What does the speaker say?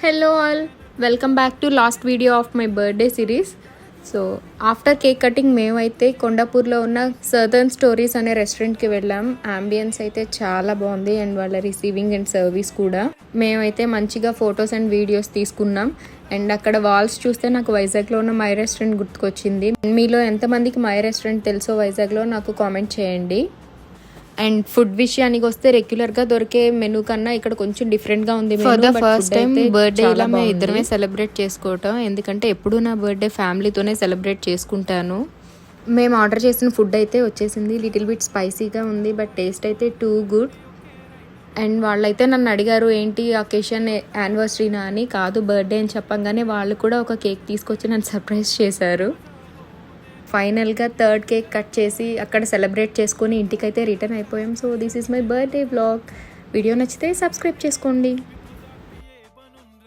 Hello all, welcome back to last video of my birthday series. So after cake cutting మేమైతే కొండాపూర్లో ఉన్న southern stories అనే రెస్టారెంట్కి వెళ్ళాం. Ambience అయితే చాలా బాగుంది అండ్ వాళ్ళ రిసీవింగ్ అండ్ సర్వీస్ కూడా. మేమైతే మంచిగా ఫొటోస్ అండ్ వీడియోస్ తీసుకున్నాం. అండ్ అక్కడ వాల్స్ చూస్తే నాకు వైజాగ్లో ఉన్న మై రెస్టారెంట్ గుర్తుకొచ్చింది. మీలో ఎంతమందికి మై రెస్టారెంట్ తెలుసో వైజాగ్లో నాకు కామెంట్ చేయండి. అండ్ ఫుడ్ విషయానికి వస్తే రెగ్యులర్గా దొరికే మెనూ కన్నా ఇక్కడ కొంచెం డిఫరెంట్గా ఉంది. For the first time birthday ఇలా మేము ఇద్దరమే సెలబ్రేట్ చేసుకోవటం, ఎందుకంటే ఎప్పుడూ నా బర్త్డే ఫ్యామిలీతోనే సెలబ్రేట్ చేసుకుంటాను. మేము ఆర్డర్ చేసిన ఫుడ్ అయితే వచ్చేసింది. లిటిల్ బిట్ స్పైసీగా ఉంది, బట్ టేస్ట్ అయితే టూ గుడ్. అండ్ వాళ్ళైతే నన్ను అడిగారు ఏంటి అకేషన్ యానివర్సరీనా అని. కాదు, బర్త్డే అని చెప్పంగానే వాళ్ళు కూడా ఒక కేక్ తీసుకొచ్చి నన్ను సర్ప్రైజ్ చేశారు. ఫైనల్గా థర్డ్ కేక్ కట్ చేసి అక్కడ సెలబ్రేట్ చేసుకొని ఇంటికైతే రిటర్న్ అయిపోయాం. So this is my birthday vlog. Video నచ్చితే సబ్స్క్రైబ్ చేసుకోండి.